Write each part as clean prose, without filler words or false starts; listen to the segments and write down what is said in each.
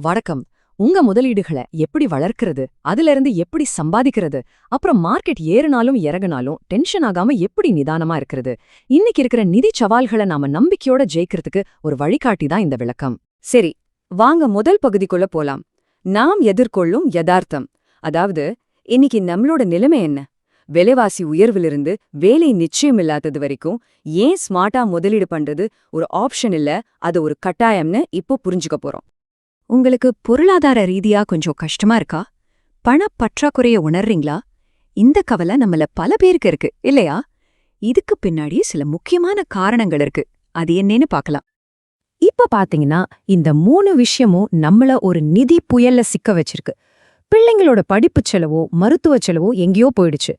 வணக்கம். உங்க முதலீடுகளை எப்படி வளர்க்கிறது, அதிலிருந்து எப்படி சம்பாதிக்கிறது, அப்புறம் மார்க்கெட் ஏறுனாலும் இறங்குனாலும் டென்ஷன் ஆகாம எப்படி நிதானமா இருக்கிறது, இன்னைக்கு இருக்கிற நிதி சவால்களை நாம நம்பிக்கையோட ஜெயிக்கிறதுக்கு ஒரு வழிகாட்டி தான் இந்த விளக்கம். சரி, வாங்க முதல் பகுதிக்குள்ள போலாம். நாம் எதிர்கொள்ளும் யதார்த்தம். அதாவது, இன்னைக்கு நம்மளோட நிலைமை என்ன? விலைவாசி உயர்விலிருந்து வேலை நிச்சயமில்லாதது வரைக்கும் ஏன் ஸ்மார்ட்டா முதலீடு பண்றது ஒரு ஆப்ஷன் இல்ல, அது ஒரு கட்டாயம்னு இப்போ புரிஞ்சுக்க போறோம். உங்களுக்கு பொருளாதார ரீதியா கொஞ்சம் கஷ்டமா இருக்கா? பணப்பற்றாக்குறைய உணர்றீங்களா? இந்த கவலை நம்மள பல பேருக்கு இருக்கு இல்லையா? இதுக்கு பின்னாடி சில முக்கியமான காரணங்கள் இருக்கு. அது என்னன்னு பார்க்கலாம். இப்ப பாத்தீங்கன்னா, இந்த 3 விஷயமும் நம்மள ஒரு நிதி புயல்ல சிக்க வச்சிருக்கு. பிள்ளைங்களோட படிப்பு செலவோ மருத்துவ செலவோ எங்கேயோ போயிடுச்சு.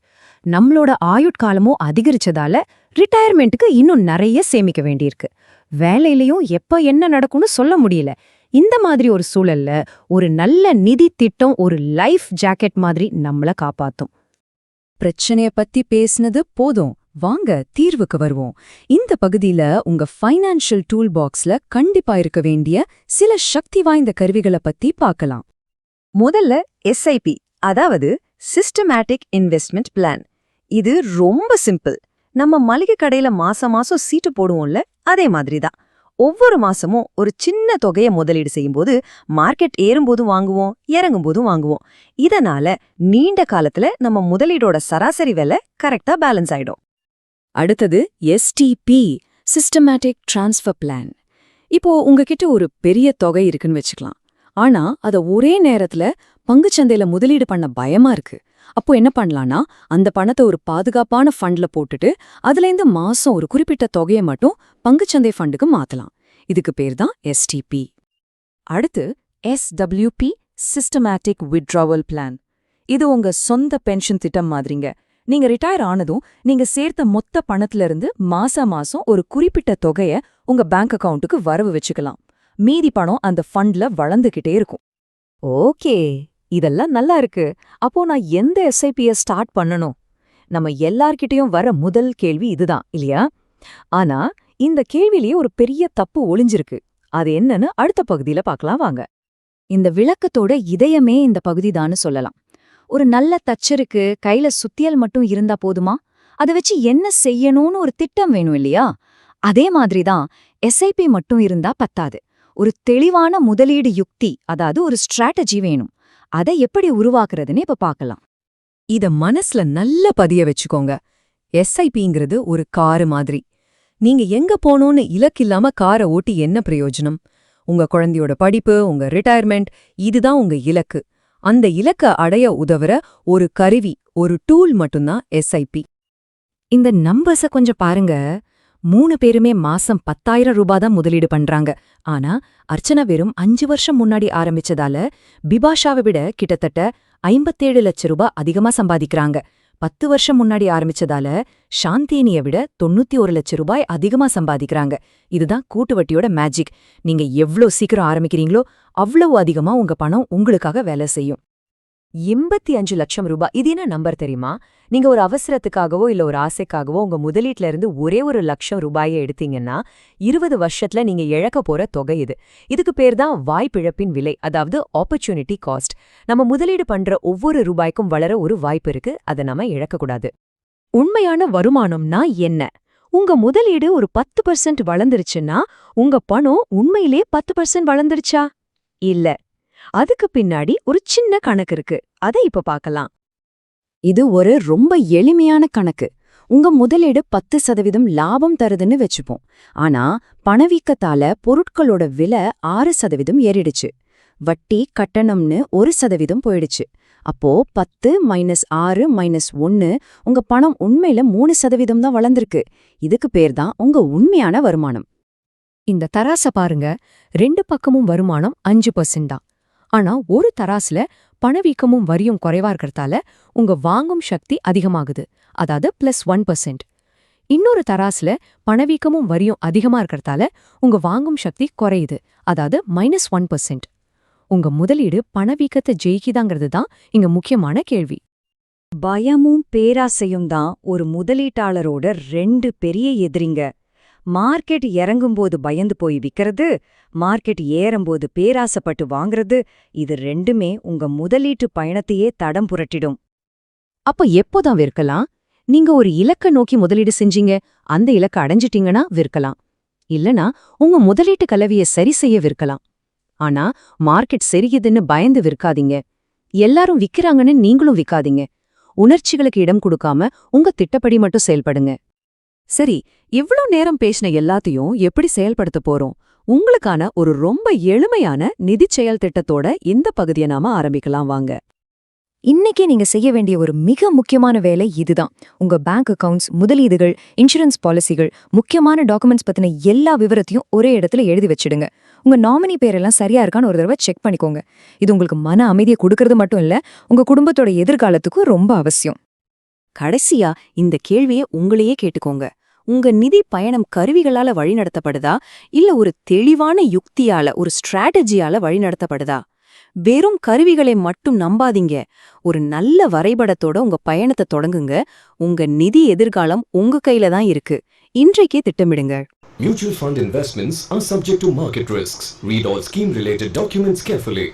நம்மளோட ஆயுட்காலமும் அதிகரிச்சதால ரிட்டையர்மெண்ட்டுக்கு இன்னும் நிறைய சேமிக்க வேண்டியிருக்கு. வேலையிலயும் எப்ப என்ன நடக்கும்னு சொல்ல முடியல. இந்த மாதிரி ஒரு சூழல்ல ஒரு நல்ல நிதி திட்டம் ஒரு லைஃப் ஜாக்கெட் மாதிரி நம்மள காப்பாத்தும். பிரச்சனைய பத்தி பேசினது போதும், வாங்க தீர்வுக்கு வருவோம். இந்த பகுதியில உங்க ஃபைனான்ஷியல் டூல் பாக்ஸ்ல கண்டிப்பா இருக்க வேண்டிய சில சக்தி வாய்ந்த கருவிகளை பத்தி பார்க்கலாம். முதல்ல SIP, அதாவது சிஸ்டமேட்டிக் இன்வெஸ்ட்மெண்ட் பிளான். இது ரொம்ப சிம்பிள். நம்ம மளிகை கடையில மாசம் மாசம் சீட்டு போடுவோம்ல, அதே மாதிரி தான். ஒவ்வொரு மாசமும் ஒரு சின்ன தொகையை முதலீடு செய்யும்போது மார்க்கெட் ஏறும்போதும் வாங்குவோம், இறங்கும்போதும் வாங்குவோம். இதனால நீண்ட காலத்துல நம்ம முதலீடோட சராசரி விலை கரெக்டா பேலன்ஸ் ஆயிடும். அடுத்தது STP, சிஸ்டமேட்டிக் டிரான்ஸ்ஃபர் பிளான். இப்போ உங்ககிட்ட ஒரு பெரிய தொகை இருக்குன்னு வச்சுக்கலாம். ஆனா அத ஒரே நேரத்துல பங்குச்சந்தையில முதலீடு பண்ண பயமா இருக்கு. அப்போ என்ன பண்ணலாம்னா, அந்த பணத்தை ஒரு பாதுகாப்பான ஃபண்ட்ல போட்டுட்டு அதுலேருந்து மாசம் ஒரு குறிப்பிட்ட தொகையை மட்டும் பங்குச்சந்தை ஃபண்டுக்கு மாத்தலாம். இதுக்கு பேர் தான் STP. அடுத்து SWP, சிஸ்டமேட்டிக் வித்ட்ராவல் பிளான். இது உங்க சொந்த பென்ஷன் திட்டம் மாதிரிங்க. நீங்க ரிட்டையர் ஆனதும் நீங்க சேர்த்த மொத்த பணத்துல இருந்து மாசம் ஒரு குறிப்பிட்ட தொகையை உங்க பேங்க் அக்கவுண்ட்டுக்கு வரவு வச்சுக்கலாம். மீதி பணம் அந்த ஃபண்ட்ல வளர்ந்துகிட்டே இருக்கும். ஓகே, இதெல்லாம் நல்லா இருக்கு. அப்போ நான் எந்த SIPய ஸ்டார்ட் பண்ணணும்? நம்ம எல்லார்கிட்டயும் வர முதல் கேள்வி இதுதான் இல்லையா? ஆனா இந்த கேள்வியிலேயே ஒரு பெரிய தப்பு ஒளிஞ்சிருக்கு. அது என்னன்னு அடுத்த பகுதியில பார்க்கலாம் வாங்க. இந்த விளக்கத்தோட இதயமே இந்த பகுதிதான்னு சொல்லலாம். ஒரு நல்ல தச்சருக்கு கையில சுத்தியல் மட்டும் இருந்தா போதுமா? அதை வச்சு என்ன செய்யணும்னு ஒரு திட்டம் வேணும் இல்லையா? அதே மாதிரிதான் SIP மட்டும் இருந்தா பத்தாது. ஒரு தெளிவான முதலீடு யுக்தி, அதாவது ஒரு ஸ்ட்ராட்டஜி வேணும். அதை எப்படி உருவாக்குறதுன்னு இப்ப பார்க்கலாம். இத மனசுல நல்ல பதிய வச்சுக்கோங்க. SIPங்கிறது ஒரு காரு மாதிரி. நீங்க எங்க போனோன்னு இலக்கில்லாம காரை ஓட்டி என்ன பிரயோஜனம்? உங்க குழந்தையோட படிப்பு, உங்க ரிட்டையர்மெண்ட், இதுதான் உங்க இலக்கு. அந்த இலக்க அடைய உதவுற ஒரு கருவி, ஒரு டூல் மட்டும்தான் SIP. இந்த நம்பர்ஸ கொஞ்சம் பாருங்க. 3 பேருமே மாசம் 10,000 ரூபாய் தான் முதலீடு பண்றாங்க. ஆனா அர்ச்சனா வெறும் 5 வருஷம் முன்னாடி ஆரம்பிச்சதால பிபாஷாவை விட கிட்டத்தட்ட 57 லட்சம் ரூபாய் அதிகமா சம்பாதிக்கிறாங்க. 10 வருஷம் முன்னாடி ஆரம்பிச்சதால சாந்தினியை விட 91 லட்சம் ரூபாய் அதிகமா சம்பாதிக்கிறாங்க. இதுதான் கூட்டுவட்டியோட மேஜிக். நீங்க எவ்ளோ சீக்கிரம் ஆரம்பிக்கிறீங்களோ அவ்வளவு அதிகமா உங்க பணம் உங்களுக்காக வேலை செய்யும். 85 லட்சம் ரூபாய், இது என்ன நம்பர் தெரியுமா? நீங்க ஒரு அவசரத்துக்காகவோ இல்ல ஒரு ஆசைக்காகவோ உங்க முதலீட்ல இருந்து ஒரே ஒரு லட்சம் ரூபாயை எடுத்தீங்கன்னா 20 வருஷத்துல நீங்க இழக்க போற தொகை இது. இதுக்கு பேர் தான் வாய்ப்பிழப்பின் விலை, அதாவது ஆப்பர்ச்சுனிட்டி காஸ்ட். நம்ம முதலீடு பண்ற ஒவ்வொரு ரூபாய்க்கும் வளர ஒரு வாய்ப்பு இருக்கு, அதை நம்ம இழக்கக்கூடாது. உண்மையான வருமானம்னா என்ன? உங்க முதலீடு ஒரு 10% வளர்ந்துருச்சுன்னா உங்க பணம் உண்மையிலே 10% வளர்ந்துருச்சா? இல்ல. அதுக்கு பின்னாடி ஒரு சின்ன கணக்கு இருக்கு. அதை இப்ப பார்க்கலாம். இது ஒரு ரொம்ப எளிமையான கணக்கு. உங்க முதலீடு 10% லாபம் தருதுன்னு வச்சுப்போம். ஆனா பணவீக்கத்தால பொருட்களோட விலை 6% ஏறிடுச்சு. வட்டி கட்டணம்னு 1% போயிடுச்சு. அப்போ 10 - 6 - 1 உங்க பணம் உண்மையில 3% தான் வளர்ந்திருக்கு. இதுக்கு பேர் தான் உங்க உண்மையான வருமானம். இந்த தராச பாருங்க. 2 பக்கமும் வருமானம் 5% தான். ஆனா ஒரு தராசுல பணவீக்கமும் வரியும் குறைவா இருக்கிறதால உங்க வாங்கும் சக்தி அதிகமாகுது, அதாவது +1%. இன்னொரு தராசுல பணவீக்கமும் வரியும் அதிகமா இருக்கிறதால உங்க வாங்கும் சக்தி குறையுது, அதாவது -1%. உங்க முதலீடு பணவீக்கத்தை ஜெயிக்குதாங்கிறது தான் இங்க முக்கியமான கேள்வி. பயமும் பேராசையும் தான் ஒரு முதலீட்டாளரோட 2 பெரிய எதிரிங்க. மார்க்கெட் இறங்கும்போது பயந்து போய் விக்கிறது, மார்க்கெட் ஏறும்போது பேராசப்பட்டு வாங்குறது, இது ரெண்டுமே உங்க முதலீட்டு பயணத்தையே தடம் புரட்டிடும். அப்ப எப்போதான் விற்கலாம்? நீங்க ஒரு இலக்க நோக்கி முதலீடு செஞ்சீங்க, அந்த இலக்க அடைஞ்சிட்டீங்கன்னா விற்கலாம். இல்லனா உங்க முதலீட்டு கலவைய சரி செய்ய விற்கலாம். ஆனா மார்க்கெட் சரியுதுன்னு பயந்து விற்காதீங்க. எல்லாரும் விக்கிறாங்கன்னு நீங்களும் விக்காதீங்க. உணர்ச்சிகளுக்கு இடம் கொடுக்காம உங்க திட்டப்படி மட்டும் செயல்படுங்க. சரி, இவ்ளோ நேரம் பேசின எல்லாத்தையும் எப்படி செயல்படுத்த போறோம்? உங்களுக்கான ஒரு ரொம்ப எளிமையான நிதி செயல் திட்டத்தோட இந்த பகுதியை நாம ஆரம்பிக்கலாம் வாங்க. இன்னைக்கே நீங்க செய்ய வேண்டிய ஒரு மிக முக்கியமான வேலை இதுதான். உங்க பேங்க் அக்கவுண்ட்ஸ், முதலீடுகள், இன்சூரன்ஸ் பாலிசிகள், முக்கியமான டாக்குமெண்ட்ஸ் பத்தின எல்லா விவரத்தையும் ஒரே இடத்துல எழுதி வச்சிடுங்க. உங்க நாமினி பேரெல்லாம் சரியா இருக்கான்னு ஒரு தடவை செக் பண்ணிக்கோங்க. இது உங்களுக்கு மன அமைதியை கொடுக்கறது மட்டும் இல்ல, உங்க குடும்பத்தோட எதிர்காலத்துக்கும் ரொம்ப அவசியம். கடைசியா இந்த கேள்வியை உங்களையே கேட்டுக்கோங்க. உங்க நிதி பயணம் கருவிகளால வழிநடத்தப்படுதா, இல்ல ஒரு தெளிவான யுக்தியால, ஒரு ஸ்ட்ராட்டஜியால வழிநடத்தப்படுதா? வெறும் கருவிகளை மட்டும் நம்பாதீங்க. ஒரு நல்ல வரைபடத்தோட உங்க பயணத்தை தொடங்குங்க. உங்க நிதி எதிர்காலம் உங்க கையில தான் இருக்கு. இன்றைக்கே திட்டமிடுங்க. Mutual fund investments are subject to market risks. Read all scheme-related documents carefully.